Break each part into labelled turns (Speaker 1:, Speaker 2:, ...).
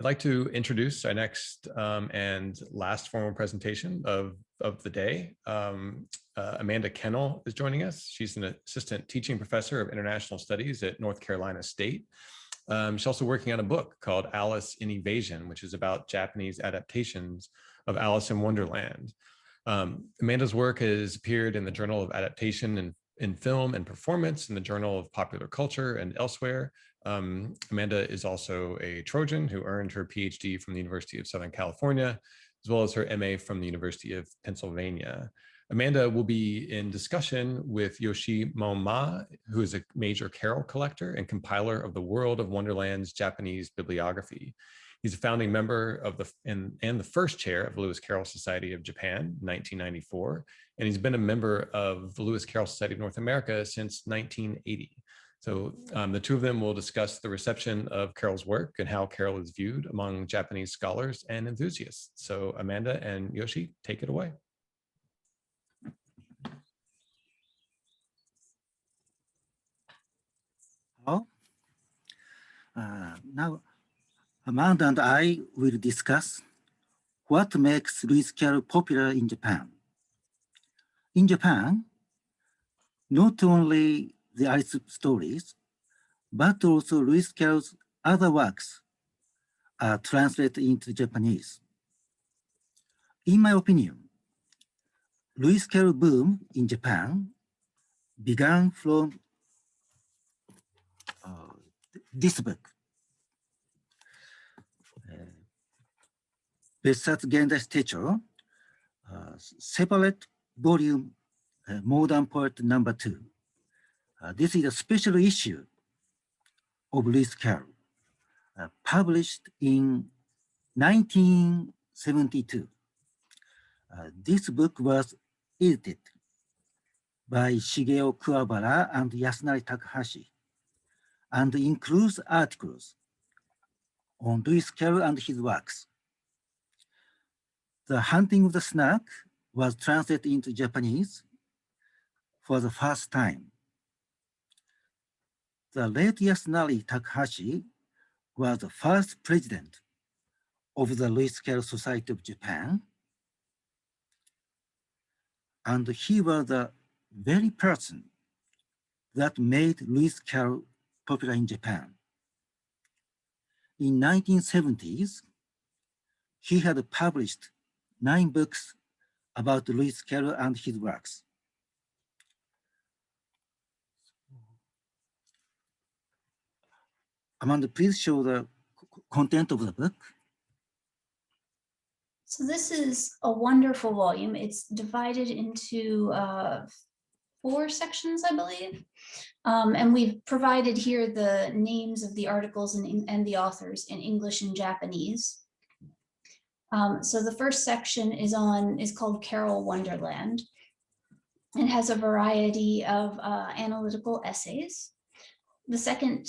Speaker 1: I'd like to introduce our next and last formal presentation of the day. Amanda Kennell is joining us. She's an assistant teaching professor of international studies at North Carolina State. She's also working on a book called Alice in Evasion, which is about Japanese adaptations of Alice in Wonderland. Amanda's work has appeared in the Journal of Adaptation in Film and Performance, in the Journal of Popular Culture, and elsewhere. Amanda is also a Trojan who earned her PhD from the University of Southern California, as well as her MA from the University of Pennsylvania. Amanda will be in discussion with Yoshi Momma, who is a major Carroll collector and compiler of the World of Wonderlands Japanese bibliography. He's a founding member of and the first chair of the Lewis Carroll Society of Japan, 1994, and he's been a member of the Lewis Carroll Society of North America since 1980. So the two of them will discuss the reception of Carroll's work and how Carroll is viewed among Japanese scholars and enthusiasts. So Amanda and Yoshi, take it away.
Speaker 2: Hello. Now, Amanda and I will discuss what makes Lewis Carroll popular in Japan. In Japan, not only the Alice stories, but also Lewis Carroll's other works are translated into Japanese. In my opinion, Lewis Carroll boom in Japan began from this book, Besatz Gendai Techo, separate volume, Modern Poet #2. This is a special issue of Lewis Carroll, published in 1972. This book was edited by Shigeo Kuwabara and Yasunari Takahashi, and includes articles on Lewis Carroll and his works. The Hunting of the Snark was translated into Japanese for the first time. The late Yasunari Takahashi was the first president of the Lewis Carroll Society of Japan, and he was the very person that made Lewis Carroll popular in Japan. In 1970s, he had published 9 books about Lewis Carroll and his works. Amanda, please show the content of the book.
Speaker 3: So this is a wonderful volume. It's divided into 4 sections, I believe. And we've provided here the names of the articles and the authors in English and Japanese. So the first section is called Carroll Wonderland. It has a variety of analytical essays. The second,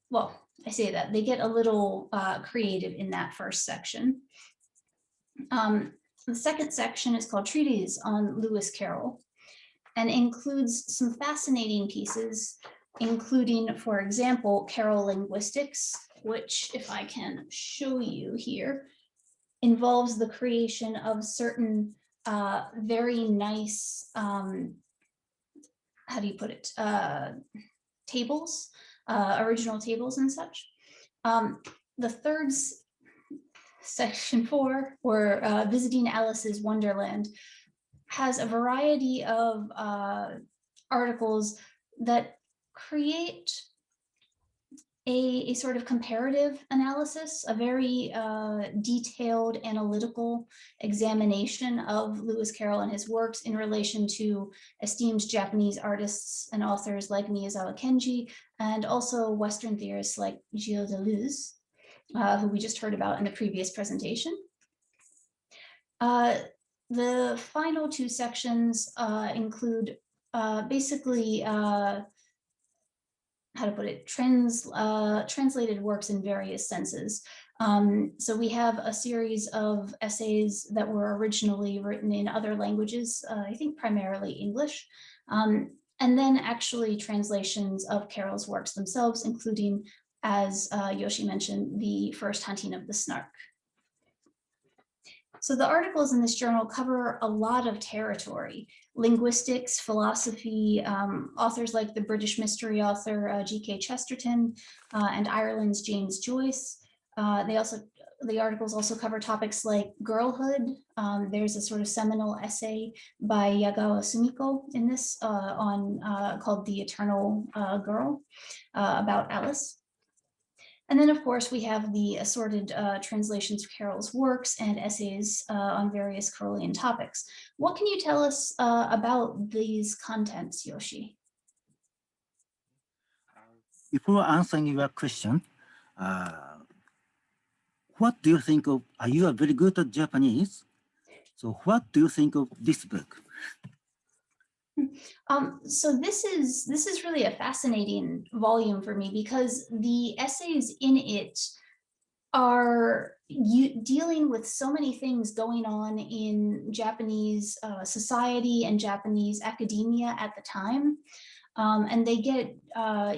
Speaker 3: well, I say that they get a little creative in that first section. The second section is called Treatise on Lewis Carroll, and includes some fascinating pieces, including, for example, Carroll linguistics, which, if I can show you here, involves the creation of certain very nice, how do you put it, tables, original tables and such. The third section 4, or Visiting Alice's Wonderland, has a variety of articles that create a sort of comparative analysis, a very detailed analytical examination of Lewis Carroll and his works in relation to esteemed Japanese artists and authors like Miyazawa Kenji, and also Western theorists like Gilles Deleuze, who we just heard about in the previous presentation. The final 2 sections include basically, how to put it, translated works in various senses. So we have a series of essays that were originally written in other languages, I think primarily English, and then actually translations of Carroll's works themselves, including as Yoshi mentioned, the first hunting of the snark. So the articles in this journal cover a lot of territory: linguistics, philosophy, authors like the British mystery author G.K. Chesterton and Ireland's James Joyce. The articles also cover topics like girlhood. There's a sort of seminal essay by Yagawa Sumiko in this called The Eternal Girl about Alice. And then, of course, we have the assorted translations of Carroll's works and essays on various Parolian topics. What can you tell us about these contents, Yoshi?
Speaker 2: Before answering your question, what do you think of, you are very good at Japanese, so what do you think of this book?
Speaker 3: So this is really a fascinating volume for me because the essays in it are dealing with so many things going on in Japanese society and Japanese academia at the time. And they get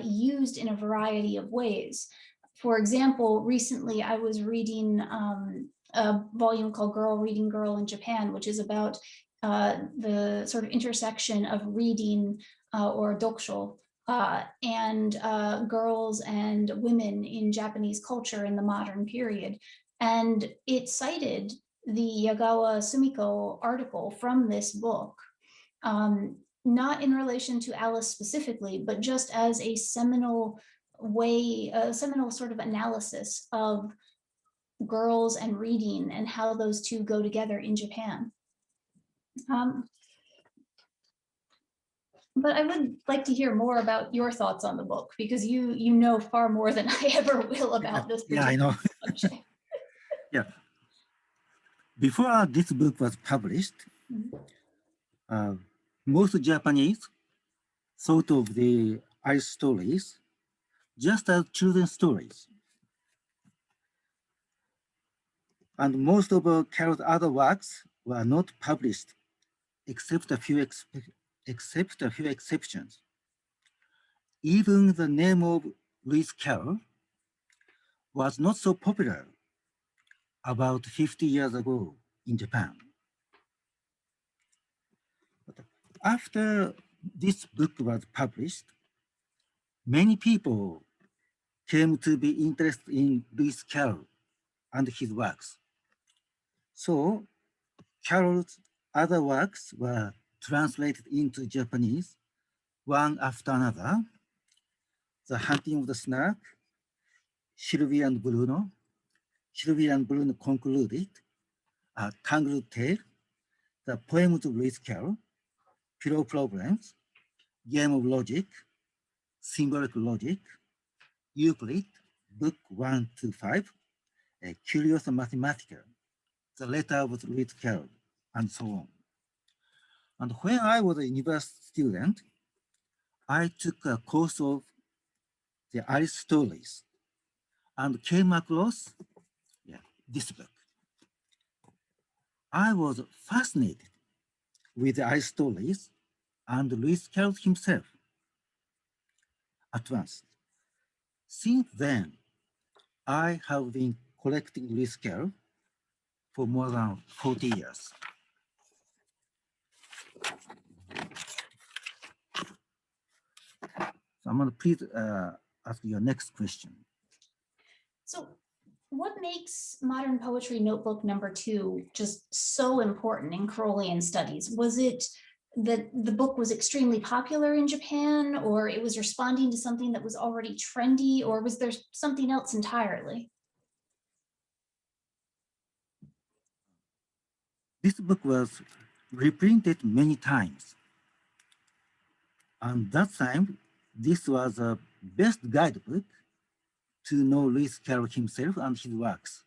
Speaker 3: used in a variety of ways. For example, recently I was reading a volume called Girl Reading Girl in Japan, which is about the sort of intersection of reading or dokusho and girls and women in Japanese culture in the modern period. And it cited the Yagawa Sumiko article from this book, not in relation to Alice specifically, but just as a seminal way, a seminal sort of analysis of girls and reading and how those two go together in Japan. But I would like to hear more about your thoughts on the book, because you know far more than I ever will about this
Speaker 2: Yeah, I know.
Speaker 3: subject.
Speaker 2: Yeah. Before this book was published, most Japanese thought of the Alice stories just as children's stories. And most of Carroll's other works were not published, except a few exceptions. Even the name of Lewis Carroll was not so popular about 50 years ago in Japan. But after this book was published, many people came to be interested in Lewis Carroll and his works. So Carroll's other works were translated into Japanese one after another. The Hunting of the Snark, Sylvie and Bruno concluded, A Tangled Tale, The Poems of Lewis Carroll, Pillow Problems, Game of Logic, Symbolic Logic, Euclid, Book 1 to 5, A Curious Mathematical, The Letter of Lewis Carroll, and so on. And when I was a university student, I took a course of the Alice stories and came across this book. I was fascinated with the Alice stories and Lewis Carroll himself at once. Since then, I have been collecting Lewis Carroll for more than 40 years. So I'm going to please ask your next question.
Speaker 3: So what makes Modern Poetry Notebook #2 just so important in Carolian studies? Was it that the book was extremely popular in Japan, or it was responding to something that was already trendy, or was there something else entirely?
Speaker 2: This book was reprinted many times. And that time, this was the best guidebook to know Lewis Carroll himself and his works.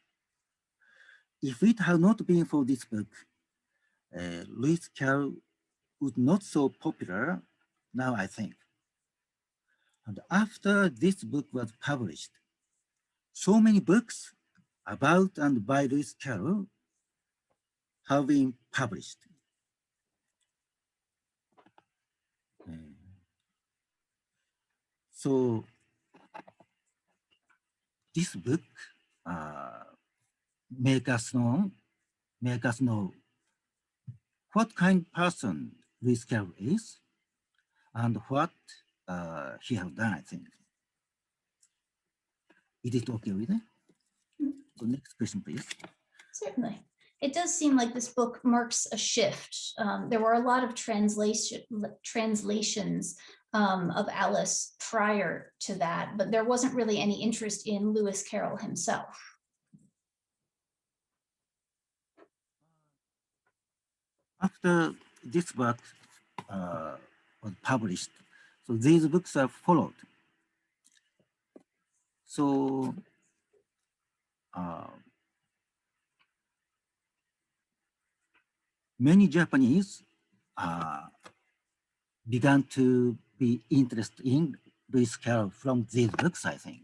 Speaker 2: If it had not been for this book, Lewis Carroll would not so popular now, I think. And after this book was published, so many books about and by Lewis Carroll have been published. So this book make us know what kind of person Lewis Carroll is and what he has done, I think. Is it okay with it? So next question, please.
Speaker 3: Certainly. It does seem like this book marks a shift. There were a lot of translations of Alice prior to that, but there wasn't really any interest in Lewis Carroll himself.
Speaker 2: After this book was published, so these books are followed. So many Japanese began to be interested in Lewis Carroll from these books, I think.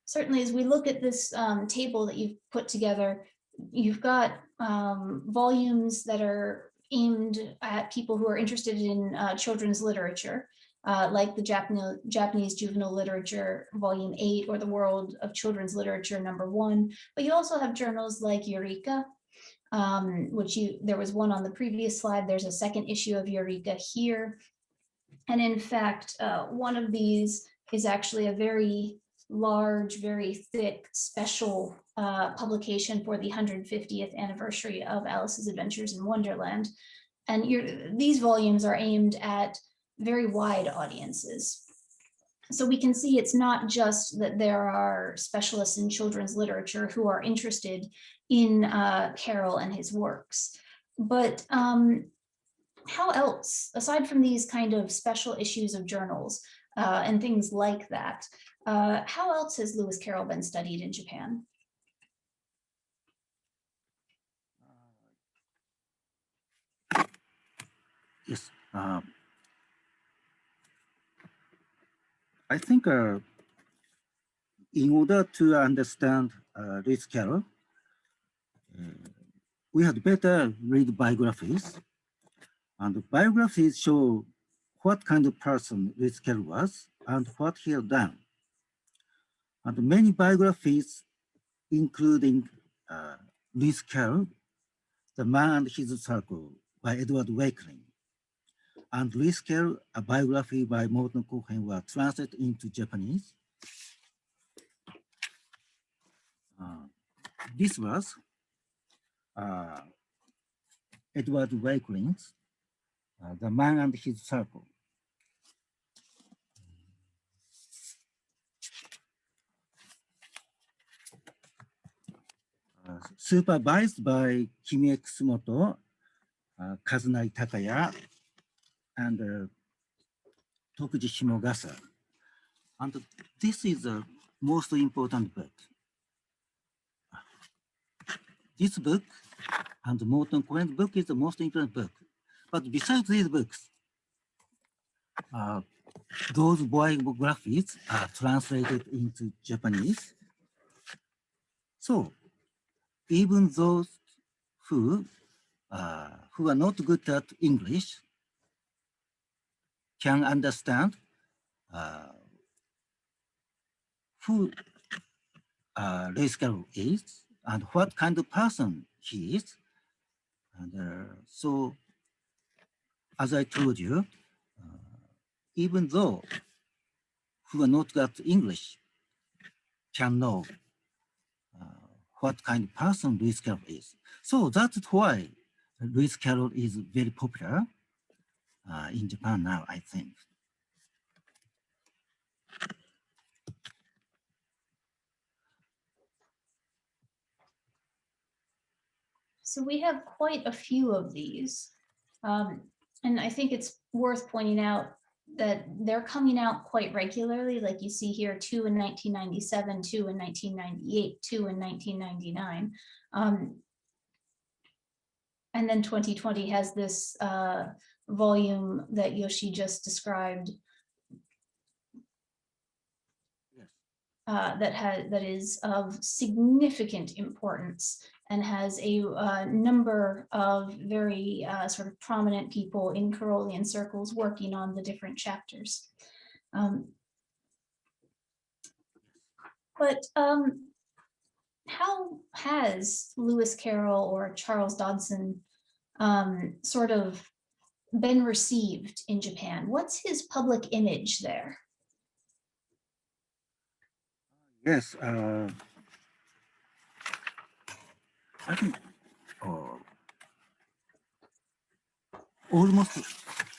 Speaker 3: Certainly, as we look at this table that you've put together, you've got volumes that are aimed at people who are interested in children's literature, like the Japanese Juvenile Literature Volume 8 or the World of Children's Literature #1. But you also have journals like Eureka, which there was one on the previous slide. There's a second issue of Eureka here. And in fact, one of these is actually a very large, very thick, special publication for the 150th anniversary of Alice's Adventures in Wonderland. And these volumes are aimed at very wide audiences. So we can see it's not just that there are specialists in children's literature who are interested in Carroll and his works, but how else, aside from these kind of special issues of journals and things like that, how else has Lewis Carroll been studied in Japan?
Speaker 2: Yes, I think in order to understand Lewis Carroll, we had better read biographies, and biographies show what kind of person Lewis Carroll was and what he had done. And many biographies, including Lewis Carroll, The Man and His Circle by Edward Wakeling, and Lewis Carroll, a biography by Morton Cohen, were translated into Japanese. This was Edward Wakeling's The Man and His Circle. Supervised by Kimie Kisumoto, Kazunari Takaya, and Tokuji Shimogasa. And this is the most important book. This book and Morton Cohen's book is the most important book. But besides these books, those biographies are translated into Japanese. So even those who are not good at English can understand who Lewis Carroll is and what kind of person he is. And so, as I told you, even though who are not good at English can know what kind of person Lewis Carroll is. So that's why Lewis Carroll is very popular in Japan now, I think.
Speaker 3: So we have quite a few of these. And I think it's worth pointing out that they're coming out quite regularly. Like you see here, 2 in 1997, 2 in 1998, 2 in 1999. And then 2020 has this volume that Yoshi just described. That is of significant importance and has a number of very sort of prominent people in Parolian circles working on the different chapters. But how has Lewis Carroll or Charles Dodson sort of been received in Japan? What's his public image there?
Speaker 2: Yes, I think almost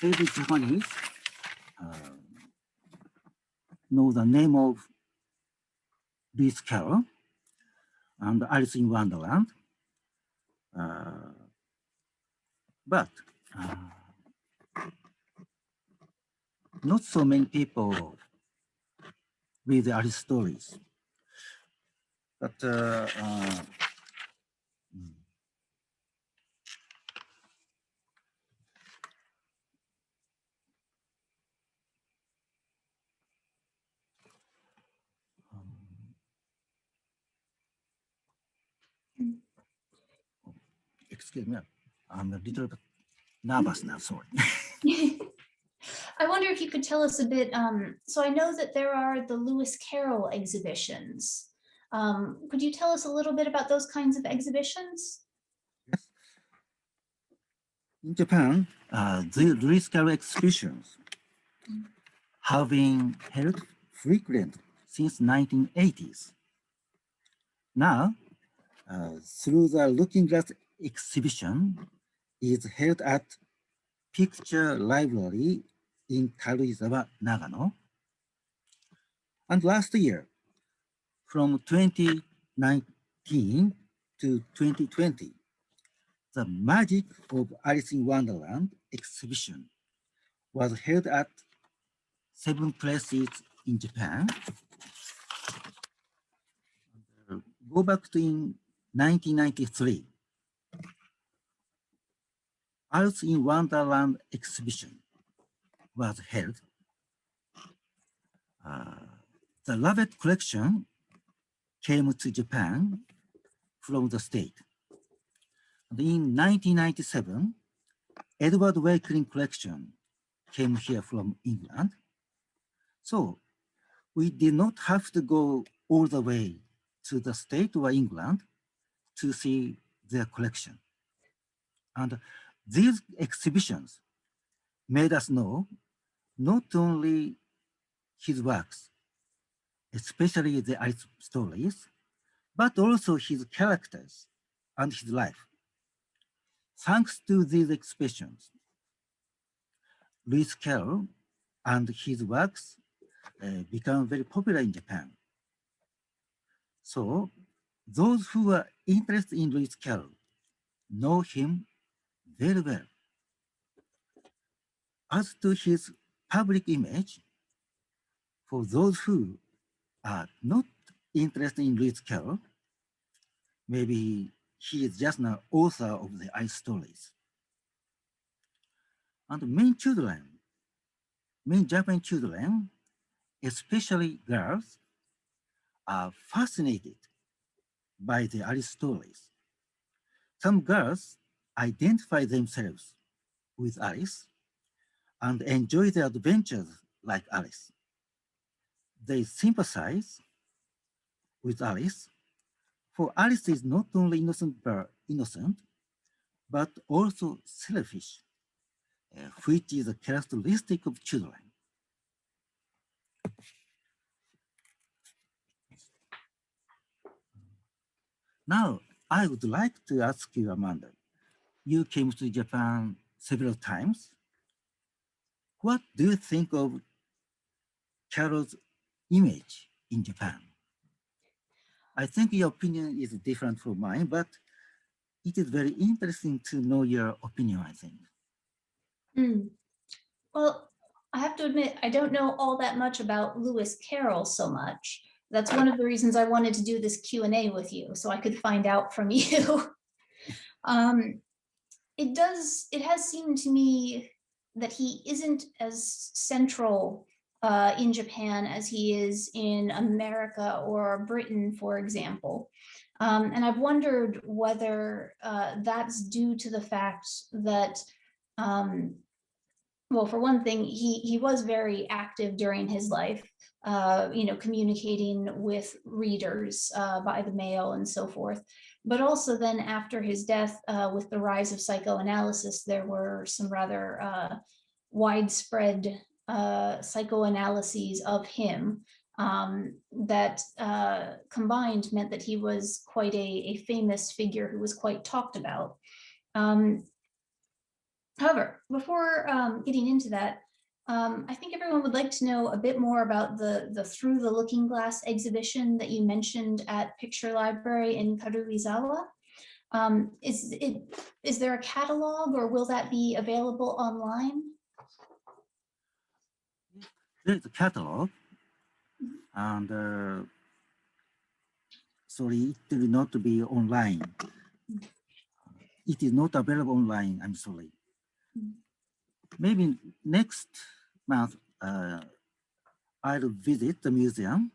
Speaker 2: every Japanese know the name of Lewis Carroll and Alice in Wonderland. But not so many people read the Alice stories. But excuse me, I'm a little bit nervous now, sorry.
Speaker 3: I wonder if you could tell us a bit. So I know that there are the Lewis Carroll exhibitions. Could you tell us a little bit about those kinds of exhibitions?
Speaker 2: Yes. In Japan, the Lewis Carroll exhibitions have been held frequently since 1980s. Now, through the Looking Glass exhibition is held at Picture Library in Karuizawa, Nagano. And last year, from 2019 to 2020, the Magic of Alice in Wonderland exhibition was held at 7 places in Japan. Go back to in 1993, Alice in Wonderland exhibition was held. The Lovett collection came to Japan from the state. And in 1997, Edward Wakeling collection came here from England. So we did not have to go all the way to the state or England to see their collection. And these exhibitions made us know not only his works, especially the Alice stories, but also his characters and his life. Thanks to these exhibitions, Lewis Carroll and his works became very popular in Japan. So those who are interested in Lewis Carroll know him very well. As to his public image, for those who are not interested in Lewis Carroll, maybe he is just an author of the Alice stories. And many Japanese children, especially girls, are fascinated by the Alice stories. Some girls identify themselves with Alice and enjoy their adventures like Alice. They sympathize with Alice, for Alice is not only innocent, but also selfish, which is a characteristic of children. Now, I would like to ask you, Amanda, you came to Japan several times. What do you think of Carol's image in Japan? I think your opinion is different from mine, but it is very interesting to know your opinion, I think.
Speaker 3: Well, I have to admit, I don't know all that much about Lewis Carroll so much. That's one of the reasons I wanted to do this Q&A with you, so I could find out from you. It has seemed to me that he isn't as central in Japan as he is in America or Britain, for example. And I've wondered whether that's due to the fact that well, for one thing, he was very active during his life, communicating with readers by the mail and so forth. But also then after his death, with the rise of psychoanalysis, there were some rather widespread psychoanalyses of him that combined meant that he was quite a famous figure who was quite talked about. However, before getting into that, I think everyone would like to know a bit more about the Through the Looking Glass exhibition that you mentioned at Picture Library in Karuizawa. Is there a catalog, or will that be available online?
Speaker 2: There's a catalog, and sorry, it will not be online. It is not available online, I'm sorry. Maybe next month, I'll visit the museum.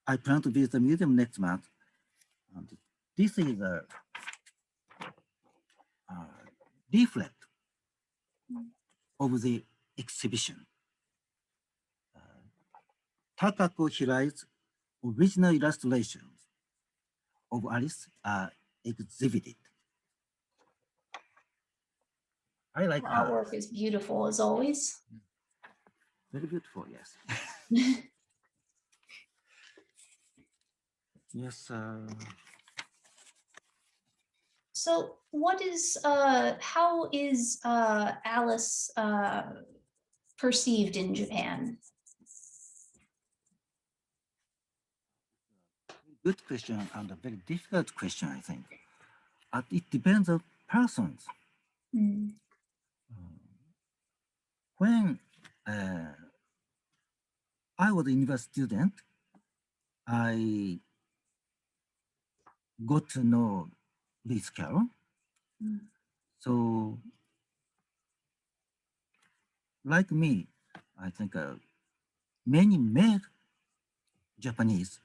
Speaker 2: I plan to visit the museum next month. And this is a leaflet of the exhibition. Takako Hirai's original illustrations of Alice are exhibited. I like
Speaker 3: the artwork is beautiful as always.
Speaker 2: Very beautiful, yes. Yes.
Speaker 3: So what is, how is Alice perceived in Japan?
Speaker 2: Good question and a very difficult question, I think. It depends on persons. When I was a university student, I got to know Lewis Carroll. So, like me, I think many male Japanese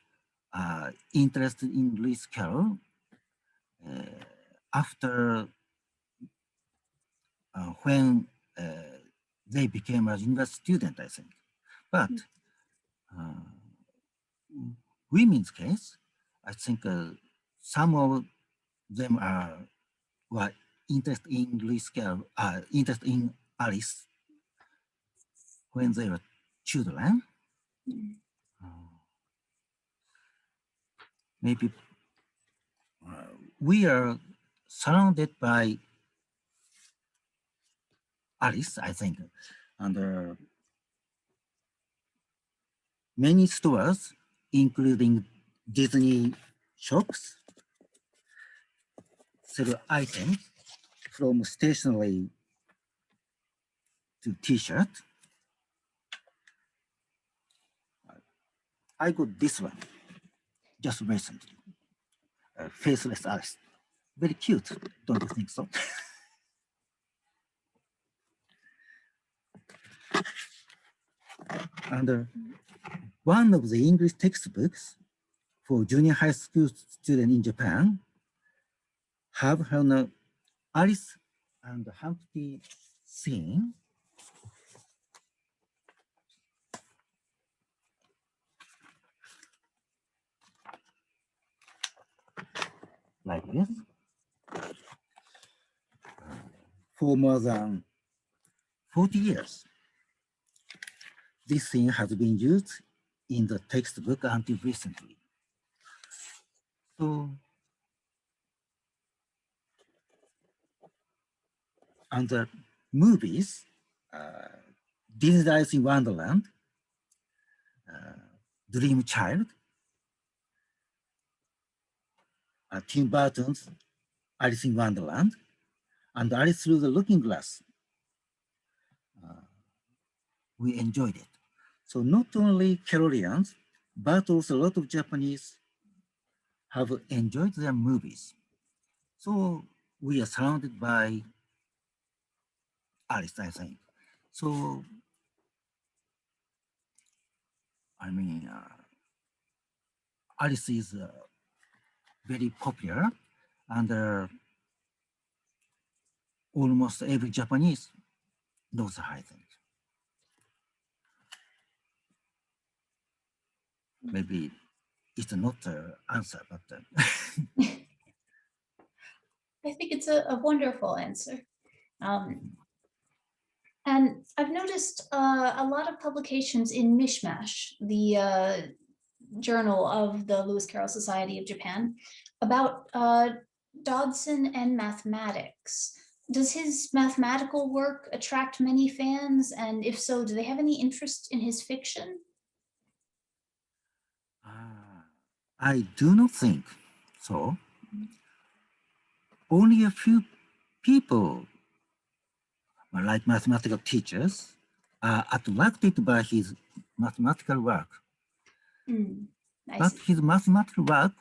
Speaker 2: are interested in Lewis Carroll after when they became a university student, I think. But women's case, I think some of them were interested in Lewis Carroll, interested in Alice when they were children. Maybe we are surrounded by Alice, I think, and many stores, including Disney shops, sell items from stationery to T-shirt. I got this one just recently, Faceless Alice. Very cute, don't you think so? And one of the English textbooks for junior high school students in Japan have an Alice and Humpty scene. Like this. For more than 40 years, this scene has been used in the textbook until recently. So, and the movies, Disney's Alice in Wonderland, Dream Child, Tim Burton's Alice in Wonderland, and Alice Through the Looking Glass. We enjoyed it. So not only Carolians, but also a lot of Japanese have enjoyed their movies. So we are surrounded by Alice, I think. So, I mean, Alice is very popular, and almost every Japanese knows her, I think. Maybe it's not the answer, but
Speaker 3: I think it's a wonderful answer. And I've noticed a lot of publications in Mishmash, the journal of the Lewis Carroll Society of Japan, about Dodson and mathematics. Does his mathematical work attract many fans? And if so, do they have any interest in his fiction?
Speaker 2: I do not think so. Only a few people, like mathematical teachers, are attracted by his mathematical work. But his mathematical work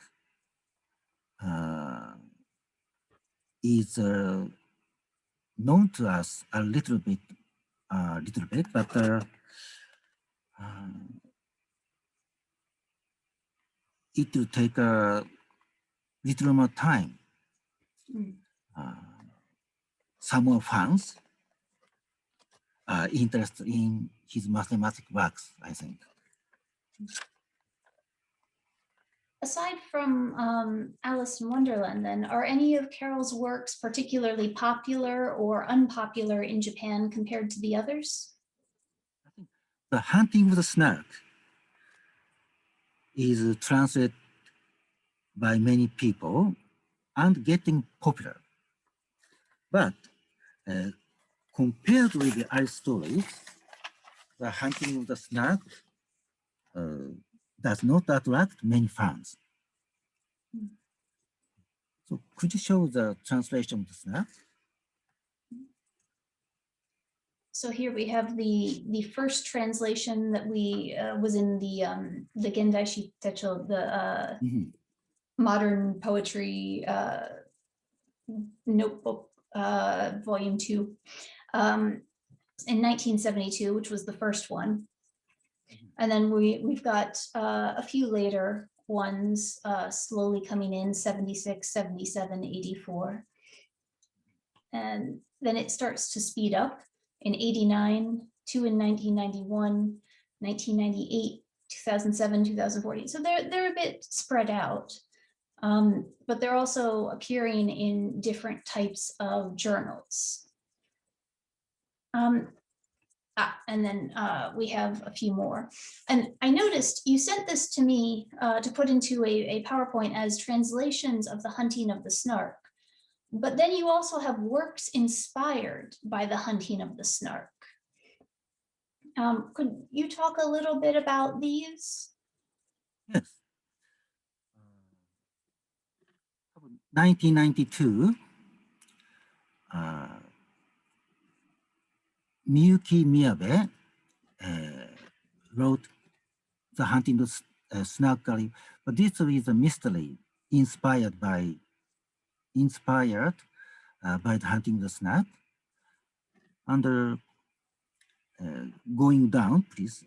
Speaker 2: is known to us a little bit, but it will take a little more time. Some more fans are interested in his mathematical works, I think.
Speaker 3: Aside from Alice in Wonderland, then, are any of Carroll's works particularly popular or unpopular in Japan compared to the others?
Speaker 2: I think The Hunting with the Snark is translated by many people and getting popular. But compared with the other stories, The Hunting with the Snark does not attract many fans. So could you show the translation of the snark?
Speaker 3: So here we have the first translation that we was in the Gendaishi Techo, the modern poetry notebook, volume 2, in 1972, which was the first one. And then we've got a few later ones slowly coming in, 76, 77, 84. And then it starts to speed up in 89, 2 in 1991, 1998, 2007, 2014. So they're a bit spread out, but they're also appearing in different types of journals. And then we have a few more. And I noticed you sent this to me to put into a PowerPoint as translations of The Hunting of the Snark. But then you also have works inspired by The Hunting of the Snark. Could you talk a little bit about these?
Speaker 2: Yes. 1992, Miyuki Miyabe wrote The Hunting of the Snark, but this is a mystery inspired by The Hunting of the Snark. And going down, please,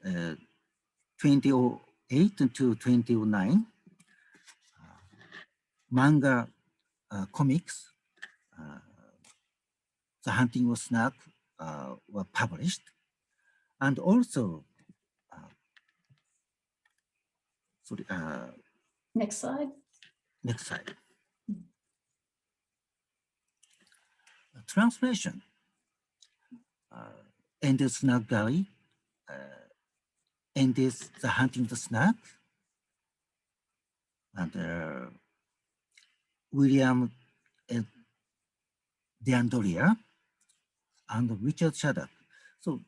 Speaker 2: 2008 to 2009, manga comics, The Hunting of the Snark were published, and also,
Speaker 3: Next slide.
Speaker 2: Next slide. Translation. Endless Snark Galley, Endless The Hunting of the Snark, and William DeAndrea and Richard Shaddock. So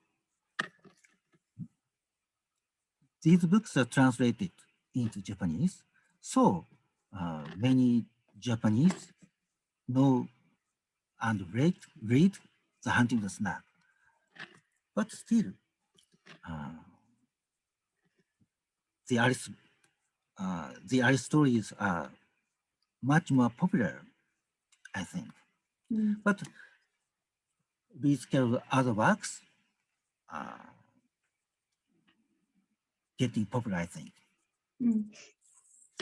Speaker 2: these books are translated into Japanese. So many Japanese know and read The Hunting of the Snark. But still, the other stories are much more popular, I think. But Lewis Carroll's other works are getting popular, I think.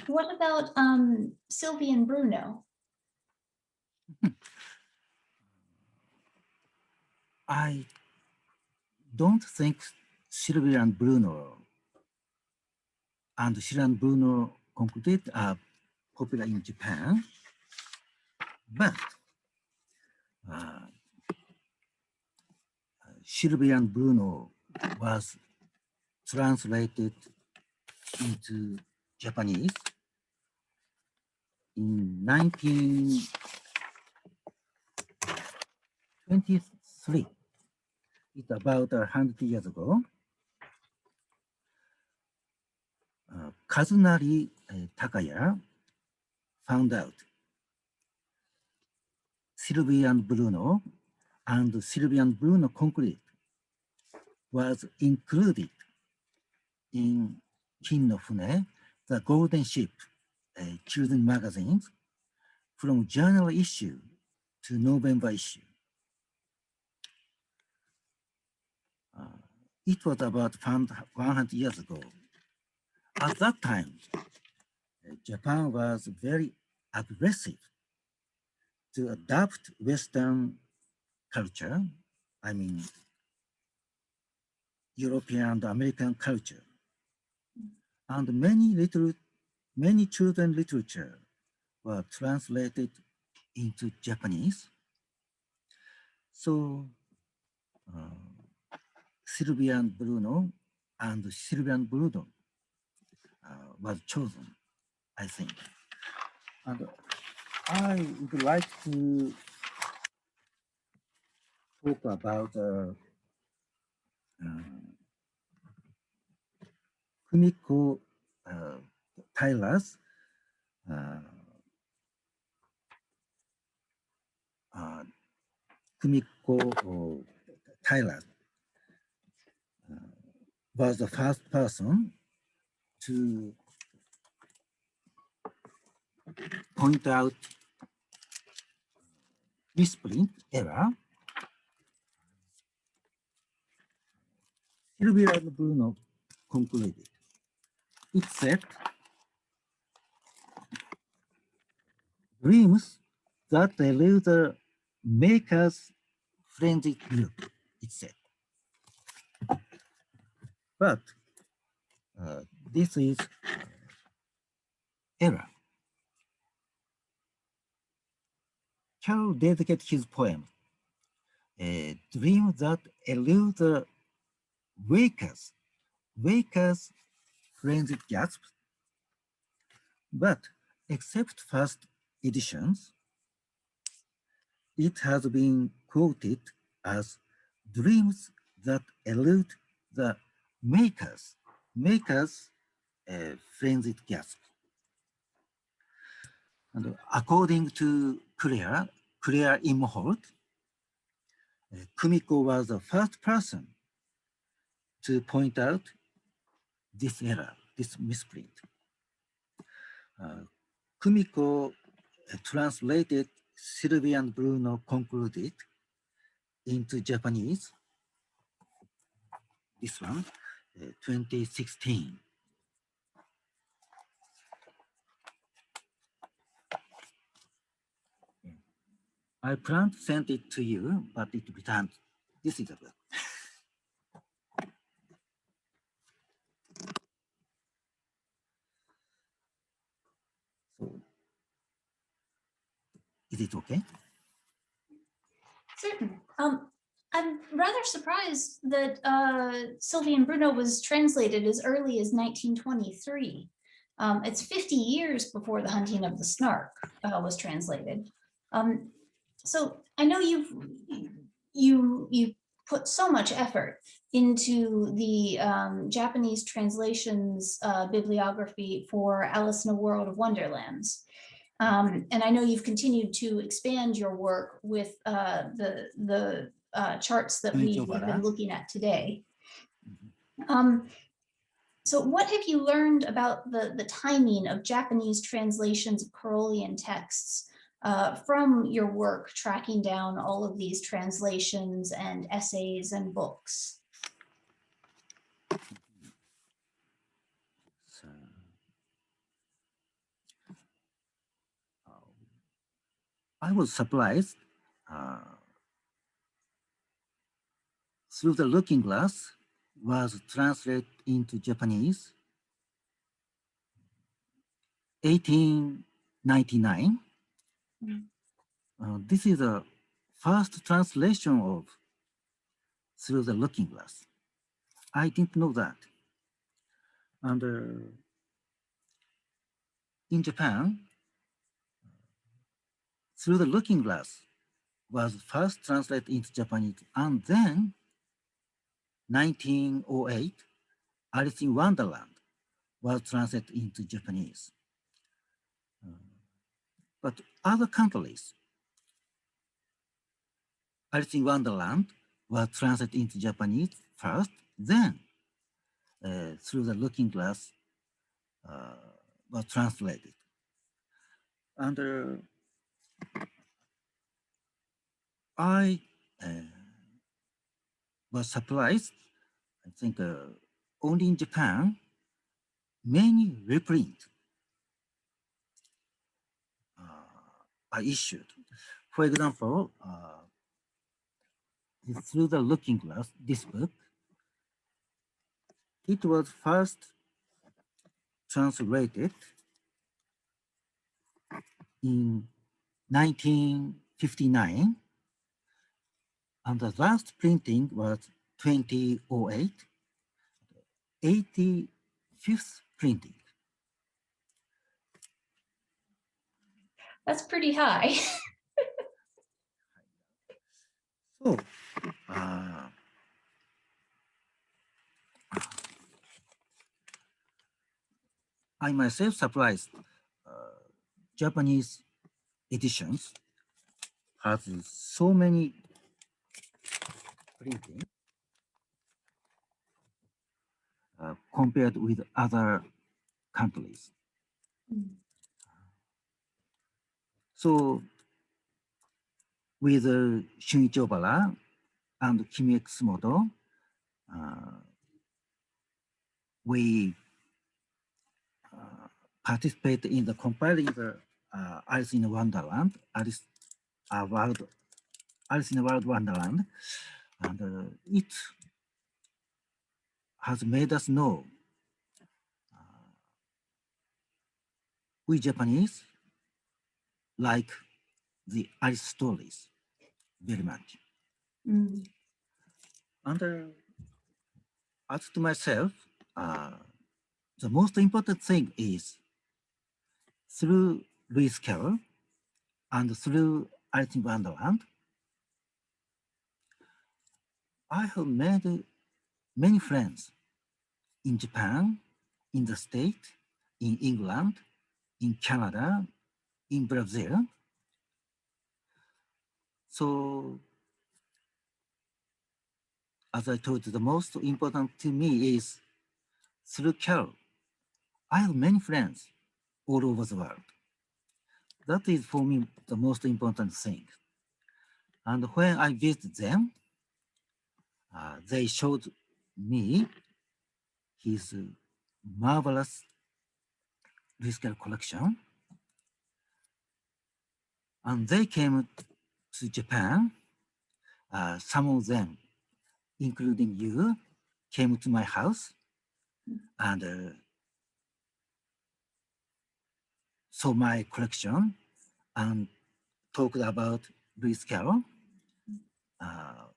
Speaker 3: What about Sylvie and Bruno?
Speaker 2: I don't think Sylvia and Bruno concluded are popular in Japan, but Sylvia and Bruno was translated into Japanese in 1923. It's about 100 years ago. Kazunari Takaya found out Sylvia and Bruno concluded was included in Kin no Fune, the Golden Ship children magazines, from January issue to November issue. It was about 100 years ago. At that time, Japan was very aggressive to adopt Western culture, I mean, European and American culture. And many children literature were translated into Japanese. So Sylvia and Bruno was chosen, I think. And I would like to talk about Kumiko Tyler's Kumiko Tyler was the first person to point out misprint error. Sylvia and Bruno concluded. It said, dreams that elude the maker's frenzied look, it said. But this is error. Carroll dedicated his poem, a dream that elude the waker's frenzied gasps. But except first editions, it has been quoted as dreams that elude the maker's frenzied gasp. And according to Claire Imholt, Kumiko was the first person to point out this error, this misprint. Kumiko translated Sylvia and Bruno concluded into Japanese, this one, 2016. I planned to send it to you, but it returned. This is a book. So, is it okay?
Speaker 3: Certain. I'm rather surprised that Sylvia and Bruno was translated as early as 1923. It's 50 years before The Hunting of the Snark was translated. So I know you put so much effort into the Japanese translations bibliography for Alice in a World of Wonderlands. And I know you've continued to expand your work with the charts that we've been looking at today. So what have you learned about the timing of Japanese translations of Parolian texts from your work tracking down all of these translations and essays and books?
Speaker 2: So, I was surprised Through the Looking Glass was translated into Japanese 1899. This is the first translation of Through the Looking Glass. I didn't know that. And in Japan, Through the Looking Glass was first translated into Japanese, and then 1908, Alice in Wonderland was translated into Japanese. But other countries, Alice in Wonderland was translated into Japanese first, then Through the Looking Glass was translated. And I was surprised. I think only in Japan, many reprints are issued. For example, Through the Looking Glass, this book, it was first translated in 1959, and the last printing was 2008, 85th printing.
Speaker 3: That's pretty high.
Speaker 2: So, I myself surprised Japanese editions has so many printing compared with other countries. So with Shunichi Obara and Kimi Kisumoto, we participate in the compiling the Alice in Wonderland, Alice in the World Wonderland, and it has made us know we Japanese like the Alice stories very much. And as to myself, the most important thing is through Lewis Carroll and through Alice in Wonderland, I have made many friends in Japan, in the States, in England, in Canada, in Brazil. So, as I told you, the most important to me is through Carol, I have many friends all over the world. That is for me the most important thing. And when I visit them, they showed me his marvelous Lewis Carroll collection. And they came to Japan. Some of them, including you, came to my house and saw my collection and talked about Lewis Carroll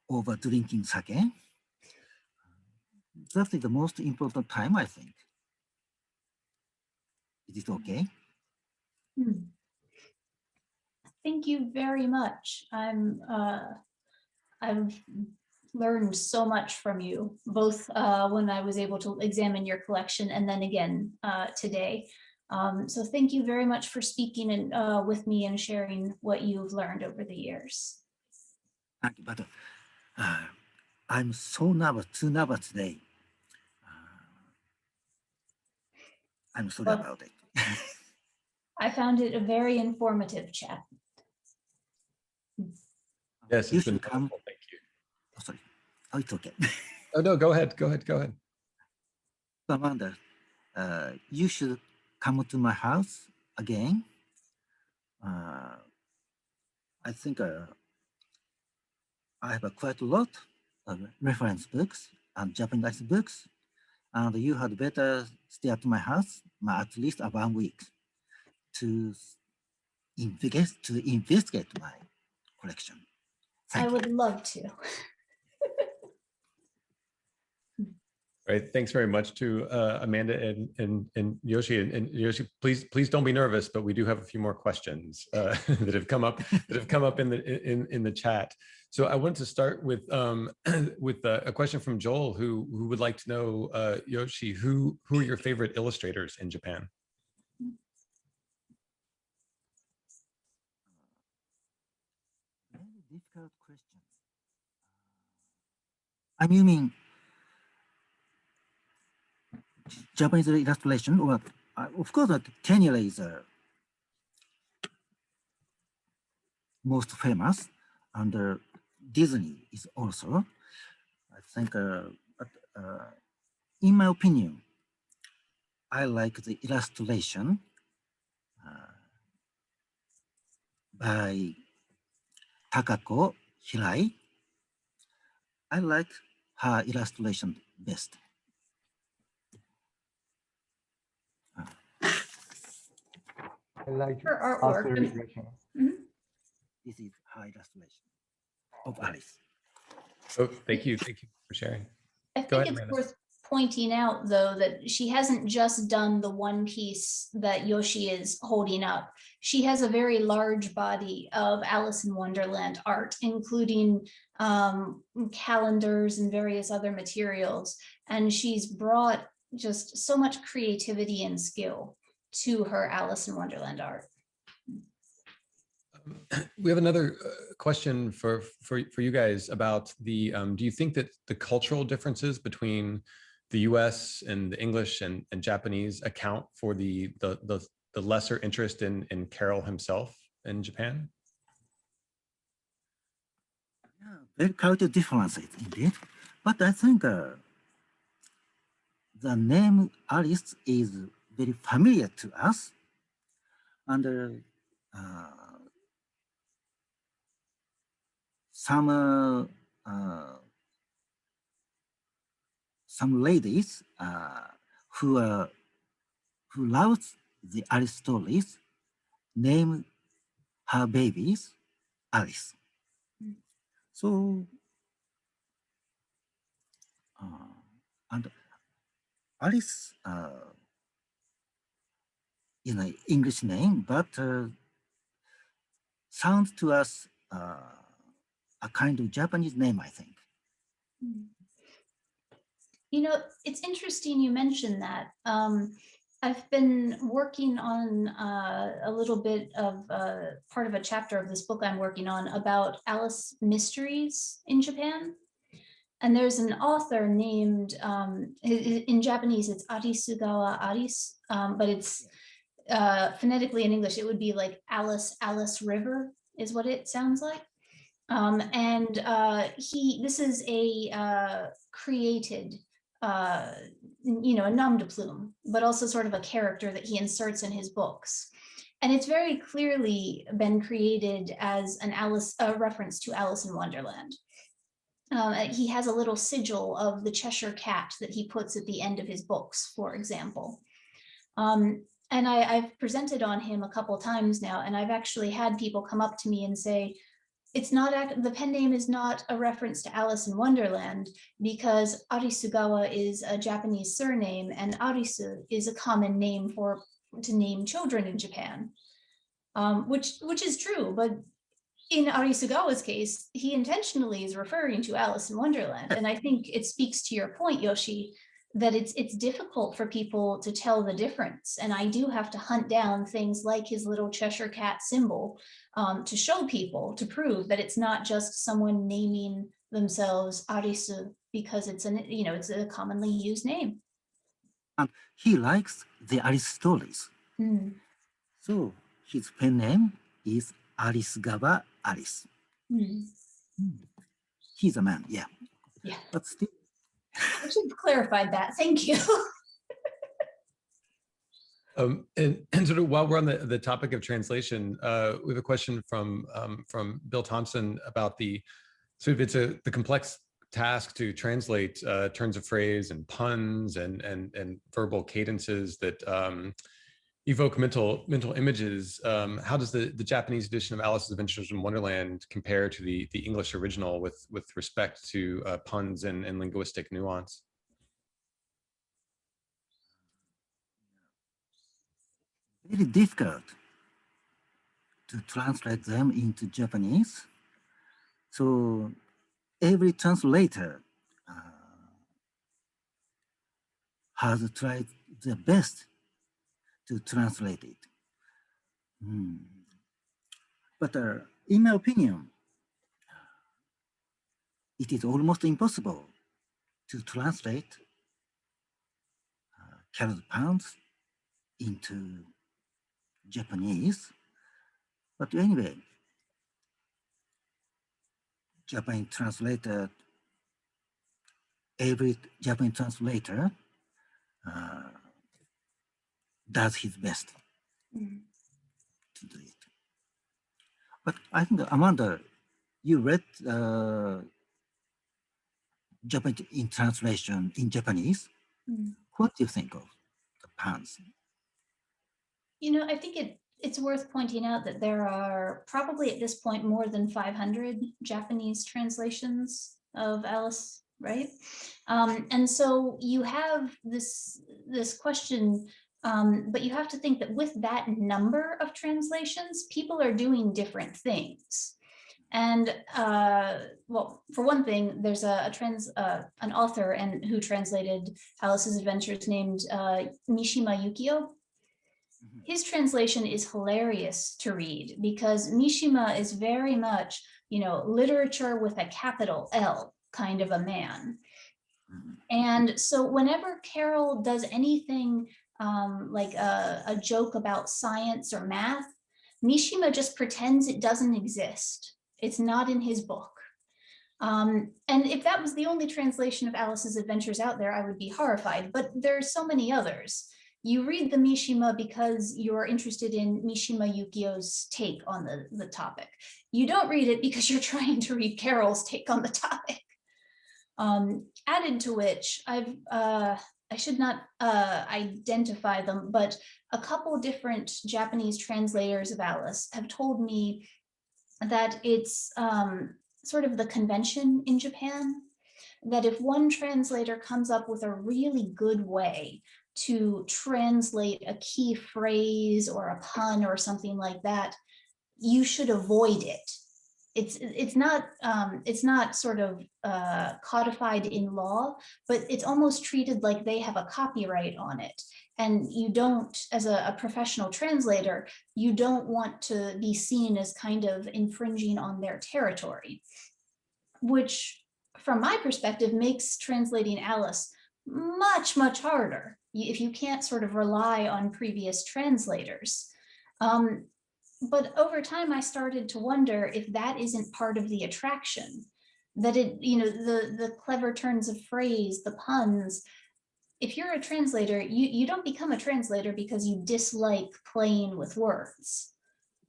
Speaker 2: over drinking sake. That is the most important time, I think. Is it okay?
Speaker 3: Thank you very much. I've learned so much from you, both when I was able to examine your collection and then again today. So thank you very much for speaking and with me and sharing what you've learned over the years.
Speaker 2: Thank you, but I'm so nervous, too nervous today. I'm sorry about it.
Speaker 3: I found it a very informative chat.
Speaker 1: Yes,
Speaker 2: You
Speaker 1: it's been
Speaker 2: should come.
Speaker 1: wonderful. Thank you.
Speaker 2: Oh, sorry. Oh, it's okay.
Speaker 1: Oh, no, go ahead. Go ahead. Go ahead.
Speaker 2: Amanda, you should come to my house again. I think I have quite a lot reference books and Japanese books, and you had better stay at my house at least 1 week to investigate my collection.
Speaker 3: I would love to.
Speaker 1: Right. Thanks very much to Amanda and Yoshi. And Yoshi, please don't be nervous, but we do have a few more questions that have come up in the chat. So I wanted to start with a question from Joel, who would like to know, Yoshi, who are your favorite illustrators in Japan?
Speaker 2: Very difficult question. You mean Japanese illustration? Or of course, that Kennel is most famous, and Disney is also. I think, in my opinion, I like the illustration by Takako Hirai. I like her illustration best.
Speaker 4: I like
Speaker 3: Her artwork.
Speaker 4: Arthur Gretchen.
Speaker 2: This is her illustration of Alice.
Speaker 1: Oh, thank you for sharing.
Speaker 3: I think it's worth pointing out, though, that she hasn't just done the one piece that Yoshi is holding up. She has a very large body of Alice in Wonderland art, including calendars and various other materials. And she's brought just so much creativity and skill to her Alice in Wonderland art.
Speaker 1: We have another question for you guys about the, do you think that the cultural differences between the US and the English and Japanese account for the lesser interest in Carroll himself in Japan?
Speaker 2: Yeah, very cultural differences indeed. But I think the name Alice is very familiar to us. And some ladies who love the Alice stories name her babies Alice. So and Alice is an English name, but sounds to us a kind of Japanese name, I think.
Speaker 3: You know, it's interesting you mentioned that. I've been working on a little bit of part of a chapter of this book I'm working on about Alice mysteries in Japan. And there's an author named, in Japanese, it's Arisugawa Aris, but it's phonetically in English, it would be like Alice River is what it sounds like. This is a created, you know, a nom de plume, but also sort of a character that he inserts in his books. And it's very clearly been created as a reference to Alice in Wonderland. He has a little sigil of the Cheshire Cat that he puts at the end of his books, for example. And I've presented on him a couple times now, and I've actually had people come up to me and say, it's not, the pen name is not a reference to Alice in Wonderland because Arisugawa is a Japanese surname and Arisu is a common name to name children in Japan, which is true, but in Arisugawa's case, he intentionally is referring to Alice in Wonderland. And I think it speaks to your point, Yoshi, that it's difficult for people to tell the difference. And I do have to hunt down things like his little Cheshire Cat symbol to show people, to prove that it's not just someone naming themselves Arisu because it's it's a commonly used name.
Speaker 2: And he likes the Alice stories. So his pen name is Arisugawa Alice. He's a man, yeah.
Speaker 3: Yeah.
Speaker 2: But still,
Speaker 3: I should have clarified that. Thank you.
Speaker 1: And sort of while we're on the topic of translation, we have a question from Bill Thompson about the complex tasked to translate turns of phrase and puns and verbal cadences that evoke mental images. How does the Japanese edition of Alice's Adventures in Wonderland compare to the English original with respect to puns and linguistic nuance?
Speaker 2: Very difficult to translate them into Japanese. So every translator has tried their best to translate it. But in my opinion, it is almost impossible to translate Carol's puns into Japanese. But anyway, Japanese translator, every Japanese translator does his best to do it. But I think, Amanda, you read Japanese in translation in Japanese. What do you think of the puns?
Speaker 3: You know, I think it's worth pointing out that there are probably at this point more than 500 Japanese translations of Alice, right? And so you have this question, but you have to think that with that number of translations, people are doing different things. And well, for one thing, there's an author who translated Alice's Adventures named Mishima Yukio. His translation is hilarious to read because Mishima is very much, you know, literature with a capital L kind of a man. And so whenever Carroll does anything like a joke about science or math, Mishima just pretends it doesn't exist. It's not in his book. And if that was the only translation of Alice's Adventures out there, I would be horrified, but there are so many others. You read the Mishima because you're interested in Mishima Yukio's take on the topic. You don't read it because you're trying to read Carroll's take on the topic. Added to which, I should not identify them, but a couple different Japanese translators of Alice have told me that it's sort of the convention in Japan that if one translator comes up with a really good way to translate a key phrase or a pun or something like that, you should avoid it. It's not sort of codified in law, but it's almost treated like they have a copyright on it. And you don't, as a professional translator, you don't want to be seen as kind of infringing on their territory, which from my perspective makes translating Alice much, much harder if you can't sort of rely on previous translators. But over time, I started to wonder if that isn't part of the attraction, that it, you know, the clever turns of phrase, the puns. If you're a translator, you don't become a translator because you dislike playing with words.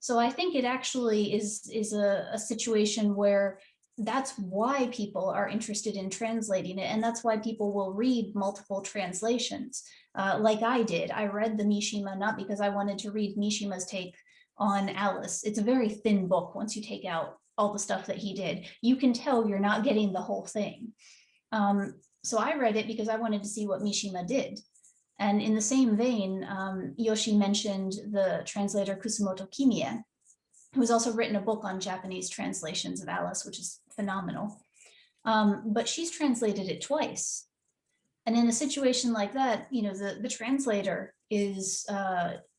Speaker 3: So I think it actually is a situation where that's why people are interested in translating it. And that's why people will read multiple translations. Like I did, I read the Mishima, not because I wanted to read Mishima's take on Alice. It's a very thin book once you take out all the stuff that he did. You can tell you're not getting the whole thing. So I read it because I wanted to see what Mishima did. And in the same vein, Yoshi mentioned the translator Kusumoto Kimie, who's also written a book on Japanese translations of Alice, which is phenomenal. But she's translated it twice. And in a situation like that, you know, the translator is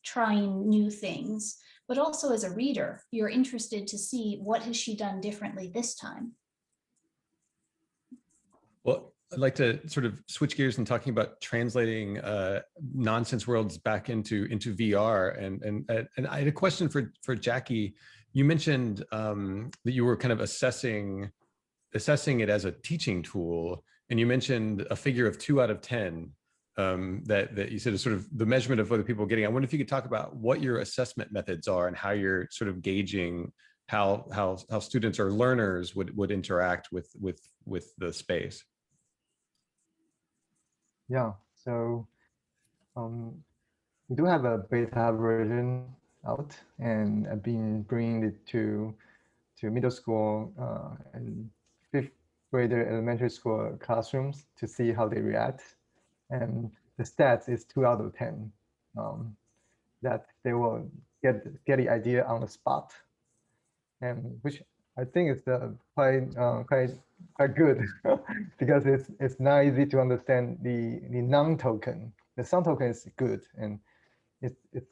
Speaker 3: trying new things, but also as a reader, you're interested to see what has she done differently this time.
Speaker 1: Well, I'd like to sort of switch gears and talking about translating nonsense worlds back into VR. And I had a question for Jackie. You mentioned that you were kind of assessing it as a teaching tool, and you mentioned a figure of 2 out of 10 that you said is sort of the measurement of whether people are getting. I wonder if you could talk about what your assessment methods are and how you're sort of gauging how students or learners would interact with the space.
Speaker 4: Yeah, so we do have a beta version out, and I've been bringing it to middle school and fifth grader elementary school classrooms to see how they react. And the stats is 2 out of 10 that they will get the idea on the spot, and which I think is quite good because it's not easy to understand the non-token. The sound token is good and it's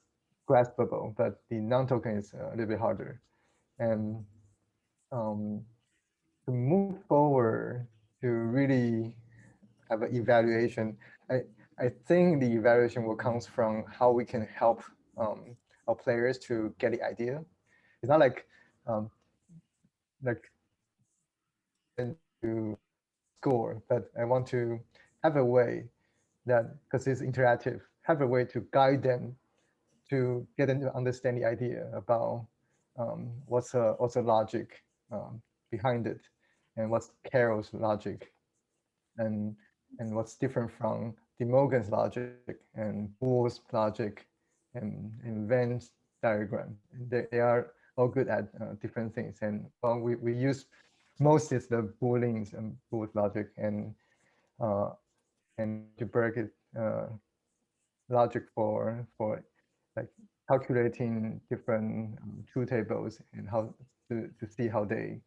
Speaker 4: graspable, but the non-token is a little bit harder. And to move forward to really have an evaluation, I think the evaluation will come from how we can help our players to get the idea. It's not like to score, but I want to have a way that, because it's interactive, have a way to guide them to get them to understand the idea about what's the logic behind it, and what's Carroll's logic, and what's different from De Morgan's logic and Boole's logic and Venn diagram. They are all good at different things, and well, we use most is the Booleans and Boole's logic and to break it logic for like calculating different truth tables and how to see how they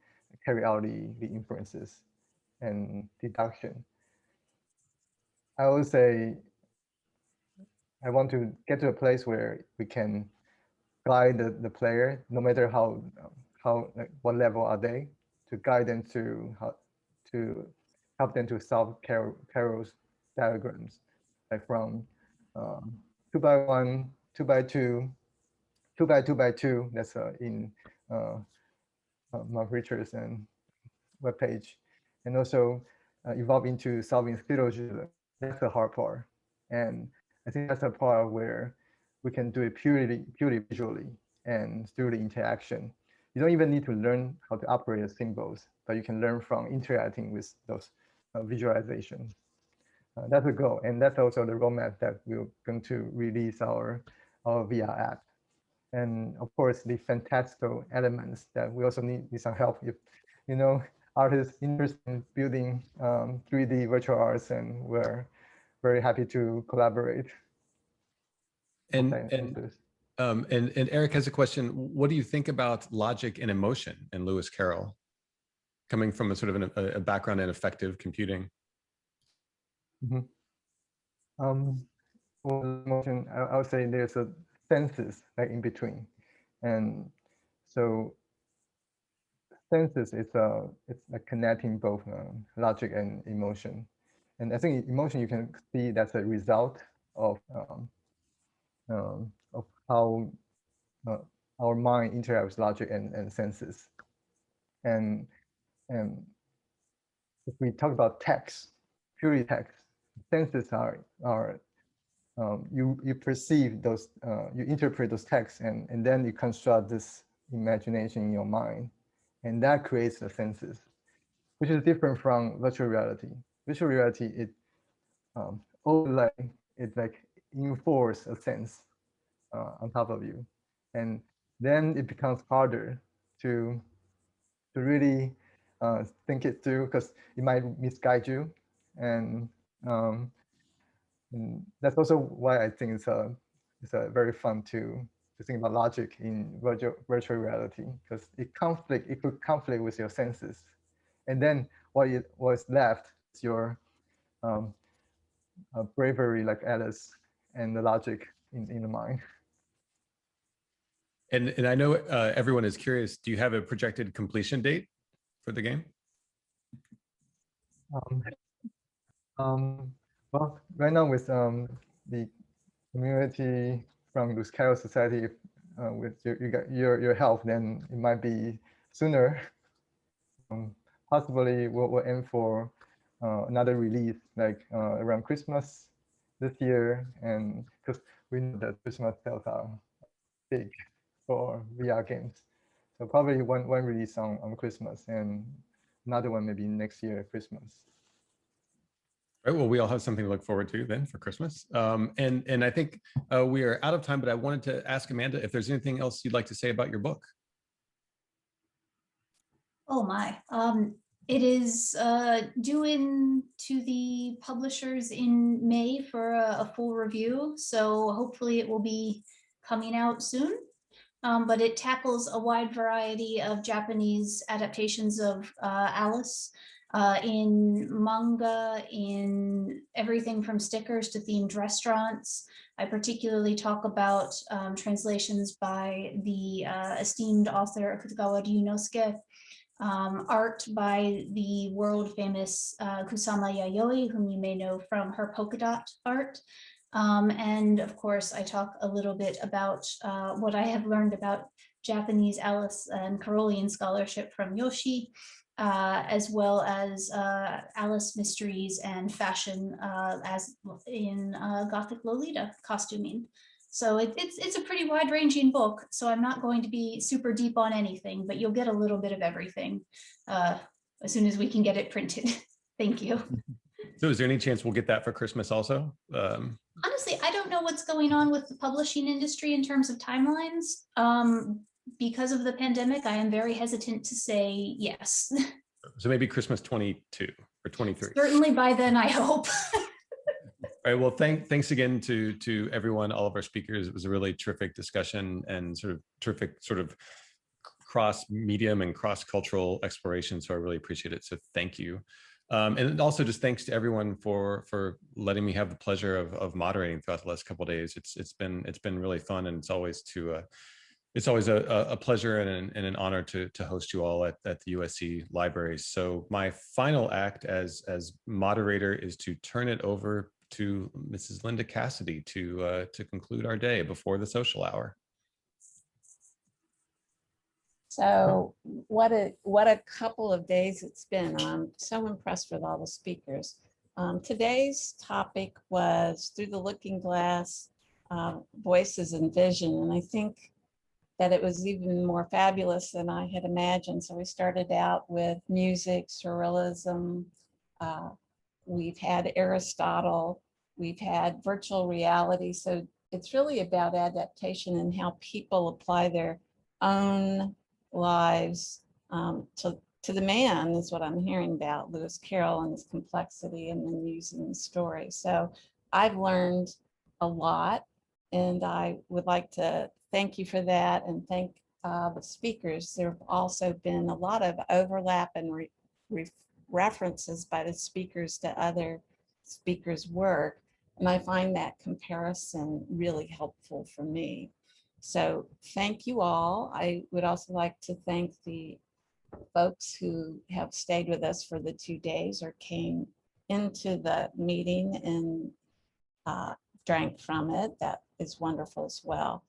Speaker 4: carry out the inferences and deduction. I would say I want to get to a place where we can guide the player, no matter how like, what level are they, to guide them to how to help them to solve Carroll's diagrams, like from 2 by 1, 2 by 2, 2 by 2 by 2. That's in Mark Richardson webpage, and also evolve into solving syllogism. That's the hard part, and I think that's the part where we can do it purely visually and through the interaction. You don't even need to learn how to operate the symbols, but you can learn from interacting with those visualizations. That's the goal, and that's also the roadmap that we're going to release our VR app. And of course, the fantastical elements that we also need some help if, you know, artists interested in building 3D virtual arts, and we're very happy to collaborate.
Speaker 1: And Eric has a question. What do you think about logic and emotion in Lewis Carroll, coming from a sort of a background in effective computing?
Speaker 4: Mm-hmm. For emotion, I would say there's a senses like in between, and so senses it's like connecting both logic and emotion, and I think emotion you can see that's a result of how our mind interacts with logic and senses, and if we talk about text, purely text, senses are you perceive those, you interpret those texts, and then you construct this imagination in your mind, and that creates the senses, which is different from virtual reality. Virtual reality, it overlay, it like enforce a sense on top of you, and then it becomes harder to really think it through, because it might misguide you, and that's also why I think it's a very fun to think about logic in virtual reality, because it could conflict with your senses, and then what's left is your bravery, like Alice, and the logic in the mind.
Speaker 1: And I know everyone is curious. Do you have a projected completion date for the game?
Speaker 4: Well, right now with the community from Lewis Carroll Society, with your help, then it might be sooner. Possibly we'll aim for another release like around Christmas this year, and because we know that Christmas sales are big for VR games, So probably one release on Christmas and another one maybe next year Christmas.
Speaker 1: Right. Well, we all have something to look forward to then for Christmas. And I think we are out of time, but I wanted to ask Amanda if there's anything else you'd like to say about your book.
Speaker 3: Oh my, it is due in to the publishers in May for a full review. So hopefully it will be coming out soon. But it tackles a wide variety of Japanese adaptations of Alice in manga, in everything from stickers to themed restaurants. I particularly talk about translations by the esteemed author Akutagawa Ryunosuke, art by the world famous Kusama Yayoi, whom you may know from her polka dot art. And of course, I talk a little bit about what I have learned about Japanese Alice and Parolian scholarship from Yoshi, as well as Alice mysteries and fashion as in Gothic Lolita costuming. So it's a pretty wide-ranging book, so I'm not going to be super deep on anything, but you'll get a little bit of everything as soon as we can get it printed. Thank you.
Speaker 1: So is there any chance we'll get that for Christmas also?
Speaker 3: Honestly, I don't know what's going on with the publishing industry in terms of timelines. Because of the pandemic, I am very hesitant to say yes.
Speaker 1: So maybe Christmas 22 or 23.
Speaker 3: Certainly by then, I hope.
Speaker 1: All right. Well, thanks again to everyone, all of our speakers. It was a really terrific discussion and sort of terrific sort of cross medium and cross cultural exploration. So I really appreciate it. So thank you. And also just thanks to everyone for letting me have the pleasure of moderating throughout the last couple of days. It's been really fun, and it's always a pleasure and an honor to host you all at the USC library. So my final act as moderator is to turn it over to Mrs. Linda Cassidy to conclude our day before the social hour.
Speaker 5: So what a couple of days it's been. I'm so impressed with all the speakers. Today's topic was Through the Looking Glass, Voices and Vision. And I think that it was even more fabulous than I had imagined. So we started out with music, surrealism. We've had Aristotle, we've had virtual reality. So it's really about adaptation and how people apply their own lives to the man, is what I'm hearing about Lewis Carroll and his complexity, and then using the story. So I've learned a lot, and I would like to thank you for that and thank the speakers. There have also been a lot of overlap and references by the speakers to other speakers' work, and I find that comparison really helpful for me. So thank you all. I would also like to thank the folks who have stayed with us for the 2 days or came into the meeting and drank from it. That is wonderful as well.